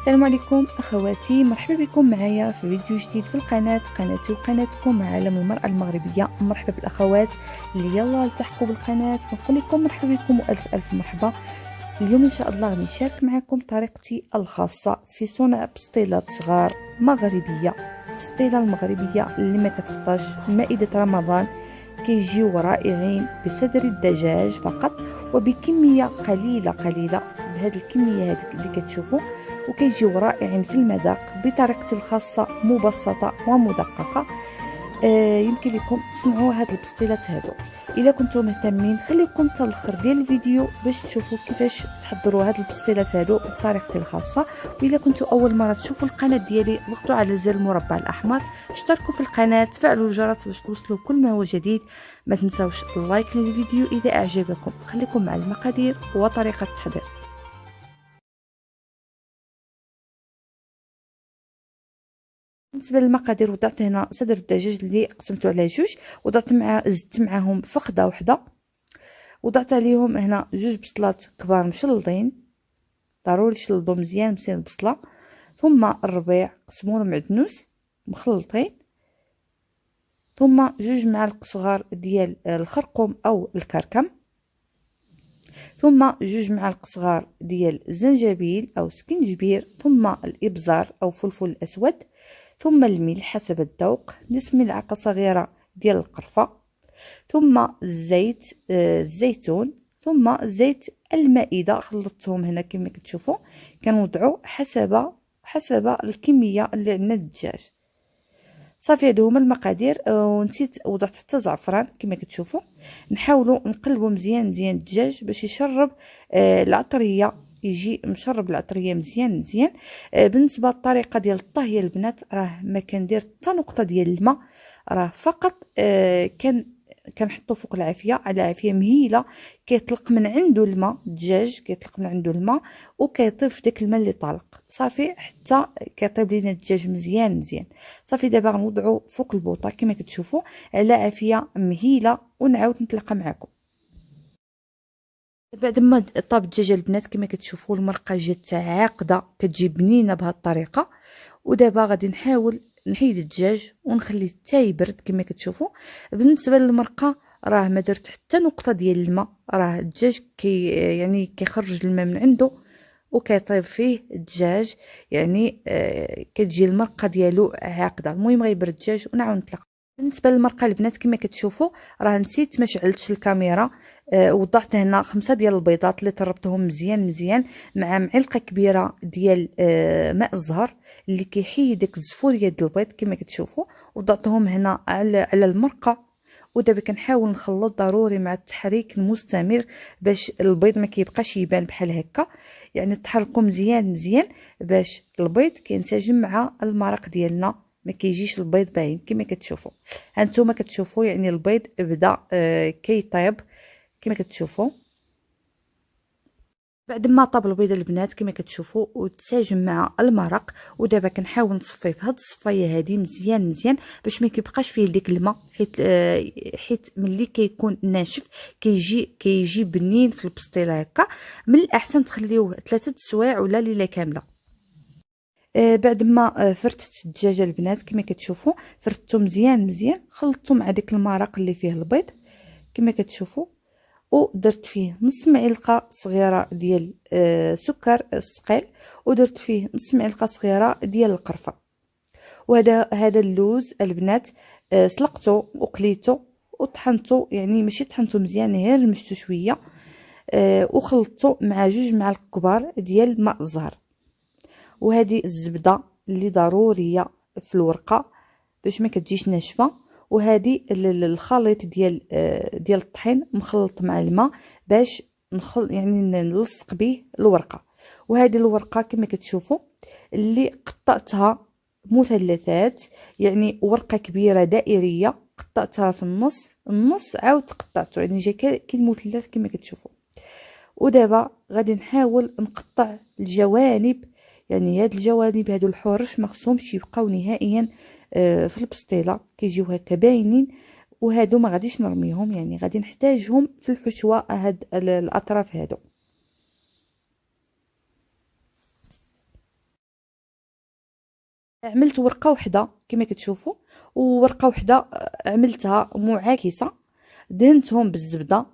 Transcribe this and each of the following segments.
السلام عليكم اخواتي، مرحبا بكم معايا في فيديو جديد في قناتي وقناتكم عالم المرأة المغربية. مرحبا بالاخوات اللي يلا التحقوا بالقناه، كنقول لكم مرحبا بكم والف الف مرحبا. اليوم ان شاء الله غادي نشارك معكم طريقتي الخاصه في صنع بسطيلات صغار مغربيه. البسطيله المغربيه اللي ما كتخطاش مائده رمضان، كيجيو رائعين بصدر الدجاج فقط وبكميه قليله بهذه الكميه هذيك اللي كتشوفوا، وكيجيو رائعين في المذاق بطريقتي الخاصه مبسطه ومدققه. يمكن لكم تصنعوا هاد البسطيلات هادو. الا كنتم مهتمين خليكم حتى الاخر ديال الفيديو باش تشوفوا كيفاش تحضروا هاد البسطيلات هادو بطريقتي الخاصه. والا كنتوا اول مره تشوفوا القناه ديالي ضغطوا على زر المربع الاحمر، اشتركوا في القناه، تفعلوا الجرس باش توصلوا كل ما هو جديد. ما تنساوش اللايك للفيديو اذا اعجبكم. خليكم مع المقادير وطريقه التحضير. بالنسبه للمقادير، وضعت هنا صدر الدجاج اللي قسمته على جوج، زدت معاهم فخده وحده، وضعت عليهم هنا جوج بصلات كبار مشلضين، ضروري تشلضوا مزيان البصله، ثم الربيع قسموه معدنوس مخلطين، ثم جوج معالق صغار ديال الخرقوم او الكركم، ثم جوج معالق صغار ديال الزنجبيل او سكنجبير، ثم الابزار او فلفل اسود، ثم الملح حسب الذوق، نصف ملعقه صغيره ديال القرفه، ثم الزيت الزيتون، ثم زيت المائده. خلطتهم هنا كما كتشوفوا، كنوضعوا حسب الكميه اللي عندنا الدجاج. صافي هادو هما المقادير. ونسيت وضعت حتى زعفران كما كتشوفوا. نحاولوا نقلبوا مزيان الدجاج باش يشرب العطريه، يجي مشرب العطريه مزيان. بالنسبه للطريقه ديال الطهي البنات، راه ما كندير حتى نقطه ديال الماء، راه فقط كنحطو فوق العافيه على عافيه مهيله، كيطلق من عنده الماء، الدجاج كيطلق من عنده الماء وكيطيب في داك الماء اللي طالق صافي حتى كيطيب لينا الدجاج مزيان. صافي دابا غنوضعو فوق البوطه كما كتشوفوا على عافيه مهيله، ونعاود نتلاقى معكم بعد ما طاب الدجاج البنات. كما كتشوفوا المرقه جات عاقده، كتجي بنينه بهذه الطريقه. ودابا غادي نحاول نحيد الدجاج ونخليه حتى يبرد. كما كتشوفوا بالنسبه للمرقه راه ما درت حتى نقطه ديال الماء، راه الدجاج كيخرج الماء من عنده وكيطيب فيه الدجاج، كتجي المرقه ديالو عاقده. المهم غيبرد الدجاج ونعاود نتلاقى. بالنسبه للمرقه البنات كما كتشوفوا راه نسيت ما شعلتش الكاميرا. وضعت هنا 5 ديال البيضات اللي طربتهم مزيان مع معلقه كبيره ديال ماء الزهر اللي كيحيد داك الزفور ديال البيض كما كتشوفوا. وضعتهم هنا على المرقه. ودابا كنحاول نخلط ضروري مع التحريك المستمر باش البيض ما كيبقاش يبان بحال هكا، تحركوا مزيان باش البيض كينسجم مع المرق ديالنا، ما كيجيش البيض باين. كما كتشوفوا هانتوما كتشوفوا البيض بدا كيطيب كما كتشوفوا. بعد ما طاب البيض البنات كما كتشوفوا وتساجم مع المرق، ودابا كنحاول نصفيه في هاد الصفايه هذه مزيان باش ما كيبقاش فيه ديك الماء، حيت ملي كيكون ناشف كيجي بنين في البسطيله هكا. من الاحسن تخليوه 3 سوايع ولا ليله كامله. بعد ما فرتت الدجاجه البنات كما كتشوفوا، فرتو مزيان خلطته مع داك المرق اللي فيه البيض كما كتشوفوا، ودرت فيه نص معلقه صغيره ديال سكر الثقيل، ودرت فيه نص معلقه صغيره ديال القرفه. هذا اللوز البنات سلقته وقليته وطحنته، ماشي طحنته مزيان، غير رمشته شويه. وخلطته مع 2 معالق كبار ديال ماء الزهر. وهذه الزبده اللي ضروريه في الورقه باش ما كتجيش ناشفه. وهذه الخليط ديال الطحين مخلط مع الماء باش نلصق به الورقه. وهذه الورقه كما كتشوفوا اللي قطعتها مثلثات، ورقه كبيره دائريه قطعتها في النص عاود قطعته، جا كالمثلث كما كتشوفوا. ودابا غادي نحاول نقطع الجوانب، هاد الجوانب هادو الحرش ما خصهمش يبقاو نهائيا في البسطيله، كيجيو هكا باينين. وهادو ما غاديش نرميهم، غادي نحتاجهم في الحشوه، هاد الاطراف هادو. عملت ورقه وحده كما كتشوفوا، وورقه وحده عملتها معاكسه، دهنتهم بالزبده.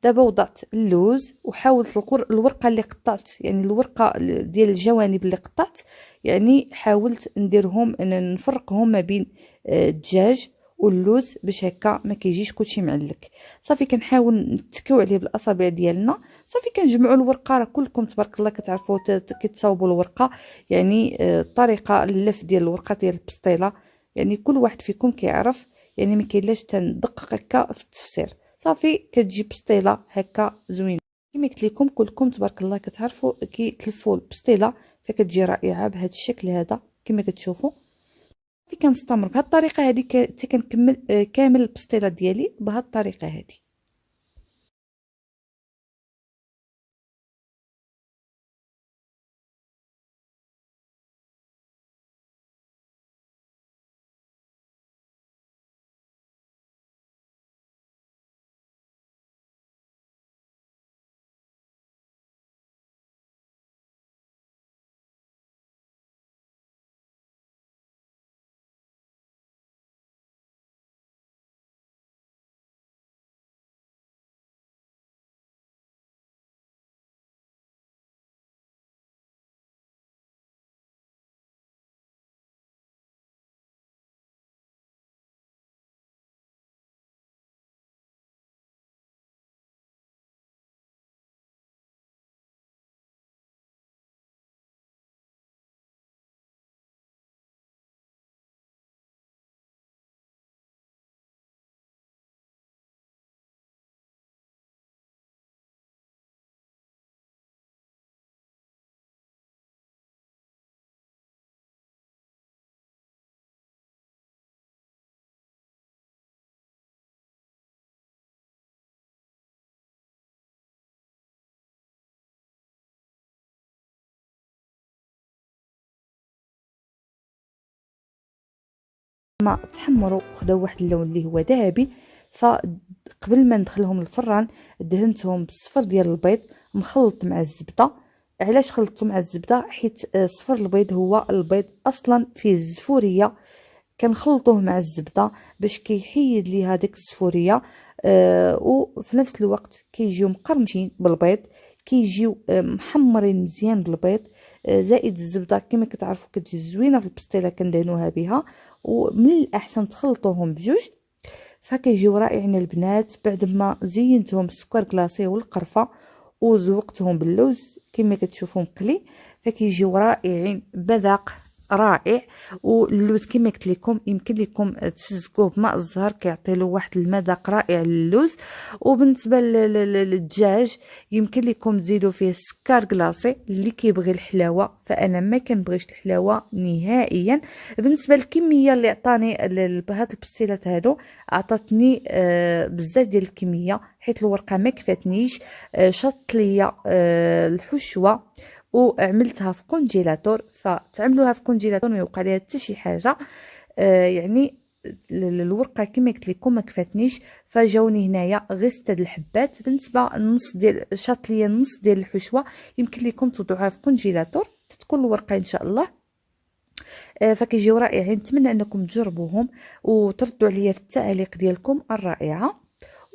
دابا وضعت اللوز وحاولت الورقه اللي قطعت، يعني الورقه ديال الجوانب اللي قطعت، يعني حاولت نديرهم نفرقهم ما بين الدجاج واللوز باش هكا ما كيجيش كلشي معلك. صافي كنحاول نتكيو عليه بالاصابع ديالنا. صافي كنجمعوا الورقه. راه كلكم تبارك الله كتعرفوا كتصاوبوا الورقه، يعني الطريقه اللف ديال الورقه ديال البسطيله، يعني كل واحد فيكم كيعرف، يعني ما كاينلاش تندقق هكا في التفسير. صافي كتجي بسطيله هكا زوينه. كما قلت لكم كلكم تبارك الله كتعرفوا كي تلفوا البسطيله فكتجي رائعه بهذا الشكل هذا كما كتشوفوا. في كنستمر بهذه الطريقه هذه حتى كنكمل كامل البسطيله ديالي بهذه الطريقه هذه. ما تحمروا خداو واحد اللون اللي هو ذهبي، فقبل ما ندخلهم الفران دهنتهم بالصفر ديال البيض مخلط مع الزبده. علاش خلطته مع الزبده؟ حيت صفر البيض هو البيض اصلا فيه الزفوريه، كنخلطوه مع الزبده باش كيحيد لي هذيك الزفوريه. وفي نفس الوقت كيجيو مقرمشين بالبيض، كيجيو محمرين مزيان بالبيض. زائد الزبده كما كتعرفوا كتجي زوينه في البسطيله كندهنوها بها. ومن الاحسن تخلطوهم بجوج فكيجيو رائعين البنات. بعد ما زينتهم بالسكر كلاصي والقرفه وزوقتهم باللوز كما كتشوفوا مقلي، فكيجيو رائعين بذاق رائع. واللوز كما قلت لكم يمكن لكم تسزقوه بماء الزهر كيعطي له واحد المذاق رائع للوز. وبالنسبه للدجاج يمكن لكم تزيدوا فيه السكر كلاصي اللي كيبغي الحلاوه، فانا ما كنبغيش الحلاوه نهائيا. بالنسبه للكميه اللي عطاني بهاد البسيلات هادو عطاتني بزاف ديال الكميه، حيت الورقه ما كفاتنيش. شط ليا الحشوه وعملتها في كونجيلاتور، فتعملوها في كونجيلاتور ما يوقع ليها حتى شي حاجه. يعني الورقه كما قلت لكم ما كفاتنيش، فجاوني هنايا غير 6 الحبات. بالنسبه النص ديال شاط ليا النص ديال الحشوه يمكن لكم توضعوها في كونجيلاتور تكون الورقه ان شاء الله. فكيجيو رائعين. نتمنى انكم تجربوهم وتردوا عليا في التعاليق ديالكم الرائعه.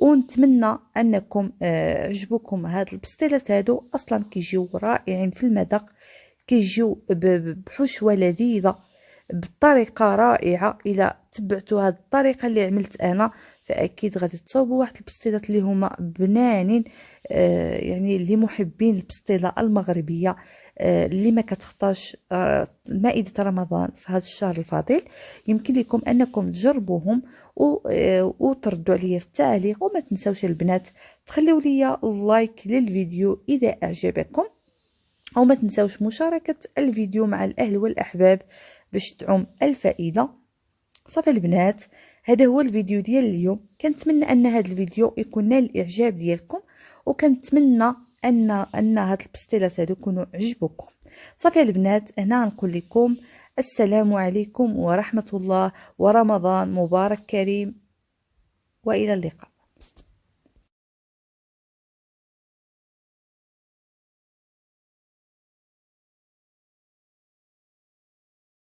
ونتمنى انكم عجبوكم هاد البسطيلات هادو، اصلا كيجيو رائعين في المذاق، كيجيو بحشوه لذيذه بطريقه رائعه. الى تبعتوا هاد الطريقه اللي عملت انا فاكيد غادي تصاوبوا واحد البسطيلات اللي هما بنانين. يعني اللي محبين البسطيله المغربيه اللي ما كتخطاش مائده رمضان في هذا الشهر الفضيل، يمكن لكم انكم تجربوهم وتردوا عليا في التعليق. وما تنساوش البنات تخليوا لي اللايك للفيديو اذا اعجبكم، او ما تنساوش مشاركه الفيديو مع الاهل والاحباب باش تعم الفائده. صافي البنات هذا هو الفيديو ديال اليوم. كنتمنى ان هذا الفيديو يكون نال الاعجاب ديالكم، وكنتمنى ان هاد البسطيلات هادو يكونوا عجبوكم. صافي البنات هنا نقول لكم السلام عليكم ورحمه الله ورمضان مبارك كريم، والى اللقاء.